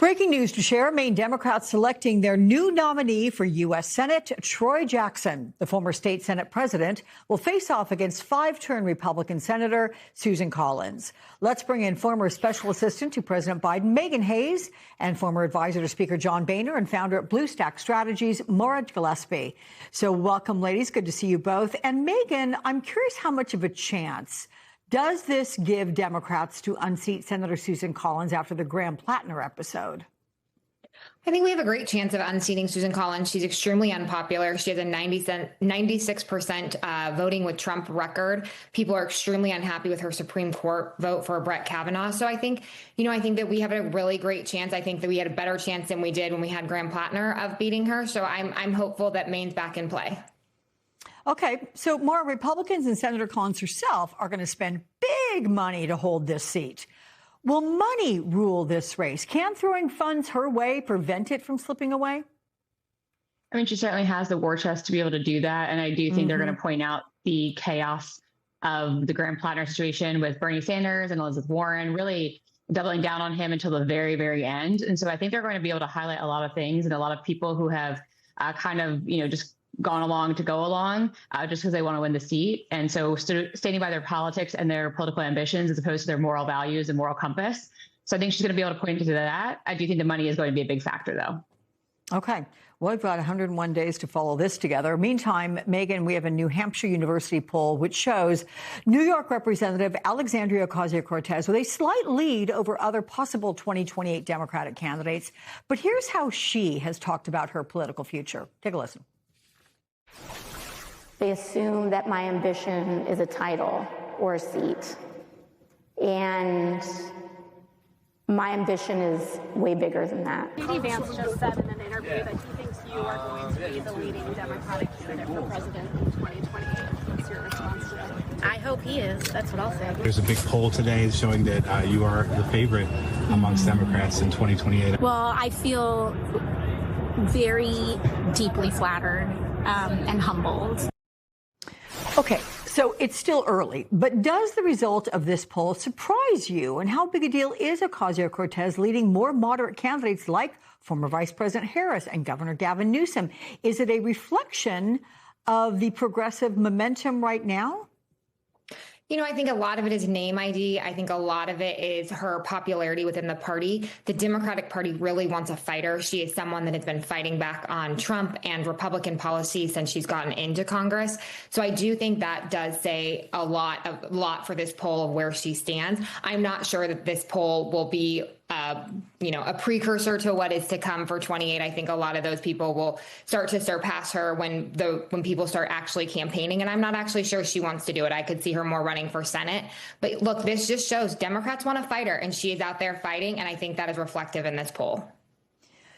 Breaking news to share. Maine Democrats selecting their new nominee for U.S. Senate, Troy Jackson. The former state Senate president will face off against five-term Republican Senator Susan Collins. Let's bring in former special assistant to President Biden, Megan Hayes, and former advisor to Speaker John Boehner and founder at Blue Stack Strategies, Maura Gillespie. So welcome, ladies. Good to see you both. And Megan, I'm curious how much of a chance does this give Democrats to unseat Senator Susan Collins after the Graham Plattner episode? I think we have a great chance of unseating Susan Collins. She's extremely unpopular. She has a 96% voting with Trump record. People are extremely unhappy with her Supreme Court vote for Brett Kavanaugh. So I think that we have a really great chance. I think that we had a better chance than we did when we had Graham Plattner of beating her. So I'm hopeful that Maine's back in play. Okay, so more Republicans and Senator Collins herself are going to spend big money to hold this seat. Will money rule this race? Can throwing funds her way prevent it from slipping away? I mean, she certainly has the war chest to be able to do that. And I do think they're going to point out the chaos of the Graham Plattner situation with Bernie Sanders and Elizabeth Warren, really doubling down on him until the very, very end. And so I think they're going to be able to highlight a lot of things and a lot of people who have just gone along to go along just because they want to win the seat. And so standing by their politics and their political ambitions as opposed to their moral values and moral compass. So I think she's going to be able to point to that. I do think the money is going to be a big factor, though. Okay. Well, we've got 101 days to follow this together. Meantime, Megan, we have a New Hampshire University poll which shows New York Representative Alexandria Ocasio-Cortez with a slight lead over other possible 2028 Democratic candidates. But here's how she has talked about her political future. Take a listen. They assume that my ambition is a title or a seat. And my ambition is way bigger than that. J.D. Vance just said in an interview that he thinks you are going to be the leading Democratic candidate for president in 2028. What's your response to that? I hope he is. That's what I'll say. There's a big poll today showing that you are the favorite amongst Democrats in 2028. Well, I feel very deeply flattered and humbled. Okay, so it's still early, but does the result of this poll surprise you? And how big a deal is Ocasio-Cortez leading more moderate candidates like former Vice President Harris and Governor Gavin Newsom? Is it a reflection of the progressive momentum right now? I think a lot of it is name ID. I think a lot of it is her popularity within the party. The Democratic Party really wants a fighter. She is someone that has been fighting back on Trump and Republican policy since she's gotten into Congress. So I do think that does say a lot for this poll of where she stands. I'm not sure that this poll will be a precursor to what is to come for 28. I think a lot of those people will start to surpass her when people start actually campaigning. And I'm not actually sure she wants to do it. I could see her more running for Senate. But look, this just shows Democrats want a fighter, and she is out there fighting. And I think that is reflective in this poll.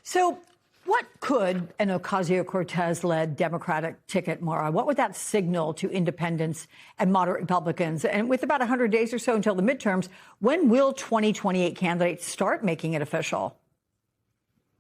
So what could an Ocasio-Cortez-led Democratic ticket, Maura, what would that signal to independents and moderate Republicans? And with about 100 days or so until the midterms, when will 2028 candidates start making it official?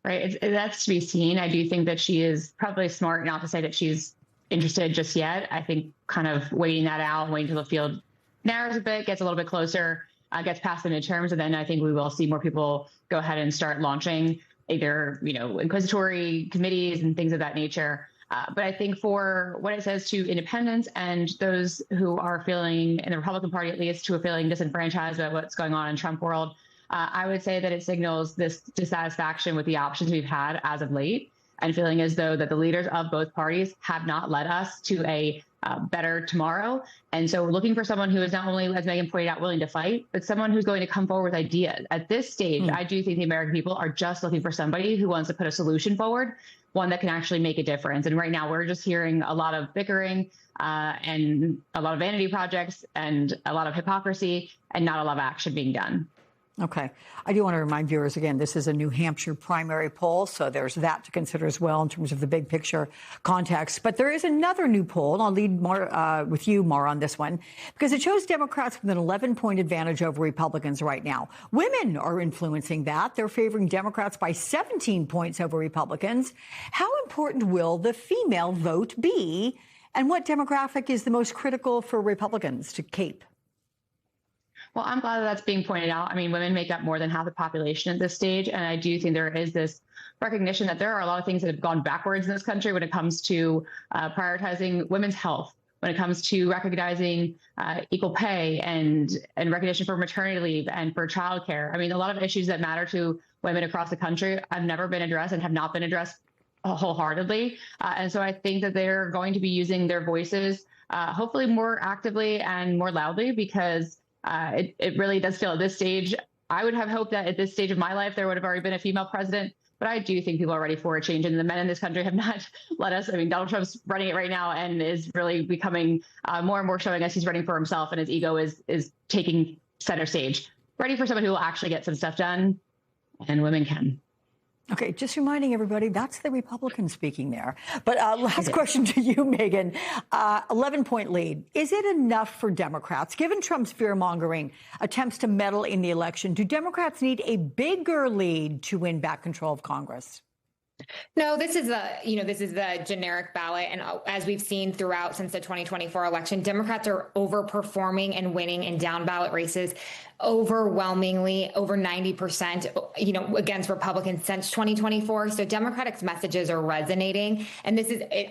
Right. That's to be seen. I do think that she is probably smart not to say that she's interested just yet. I think kind of waiting that out, waiting until the field narrows a bit, gets a little bit closer, gets past the midterms. And then I think we will see more people go ahead and start launching either, inquisitory committees and things of that nature. But I think for what it says to independents and those who are feeling, in the Republican Party at least, who are feeling disenfranchised about what's going on in Trump world, I would say that it signals this dissatisfaction with the options we've had as of late and feeling as though that the leaders of both parties have not led us to a better tomorrow. And so we're looking for someone who is not only, as Megan pointed out, willing to fight, but someone who's going to come forward with ideas. At this stage, I do think the American people are just looking for somebody who wants to put a solution forward, one that can actually make a difference. And right now we're just hearing a lot of bickering and a lot of vanity projects and a lot of hypocrisy and not a lot of action being done. Okay. I do want to remind viewers again, this is a New Hampshire primary poll, so there's that to consider as well in terms of the big picture context. But there is another new poll, and I'll lead more with you, Maura, on this one, because it shows Democrats with an 11-point advantage over Republicans right now. Women are influencing that. They're favoring Democrats by 17 points over Republicans. How important will the female vote be, and what demographic is the most critical for Republicans to keep? Well, I'm glad that that's being pointed out. I mean, women make up more than half the population at this stage. And I do think there is this recognition that there are a lot of things that have gone backwards in this country when it comes to prioritizing women's health, when it comes to recognizing equal pay and recognition for maternity leave and for childcare. I mean, a lot of issues that matter to women across the country have never been addressed and have not been addressed wholeheartedly. And so I think that they're going to be using their voices hopefully more actively and more loudly, because it really does feel at this stage, I would have hoped that at this stage of my life, there would have already been a female president. But I do think people are ready for a change, and the men in this country have not let us. I mean, Donald Trump's running it right now and is really becoming more and more showing us he's running for himself, and his ego is taking center stage. Ready for someone who will actually get some stuff done, and women can. Okay, just reminding everybody, that's the Republican speaking there. But last question to you, Megan. 11-point lead. Is it enough for Democrats? Given Trump's fear-mongering attempts to meddle in the election, do Democrats need a bigger lead to win back control of Congress? No, this is the generic ballot. And as we've seen throughout since the 2024 election, Democrats are overperforming and winning in down ballot races overwhelmingly, over 90%, against Republicans since 2024. So Democratic's messages are resonating. And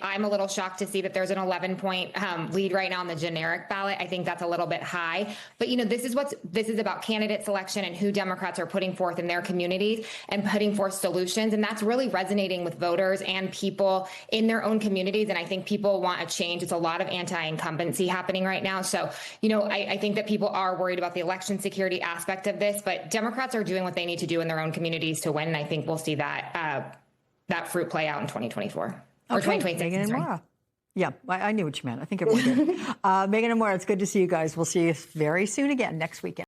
I'm a little shocked to see that there's an 11-point lead right now on the generic ballot. I think that's a little bit high. But, this is about candidate selection and who Democrats are putting forth in their communities and putting forth solutions. And that's really resonating with voters and people in their own communities. And I think people want a change. It's a lot of anti-incumbency happening right now. So, I think that people are worried about the election security aspect of this, but Democrats are doing what they need to do in their own communities to win. And I think we'll see that fruit play out in 2024 or 2026. Megan and Maura. Yeah, I knew what you meant. I think everyone did. Megan and Maura, it's good to see you guys. We'll see you very soon again next weekend.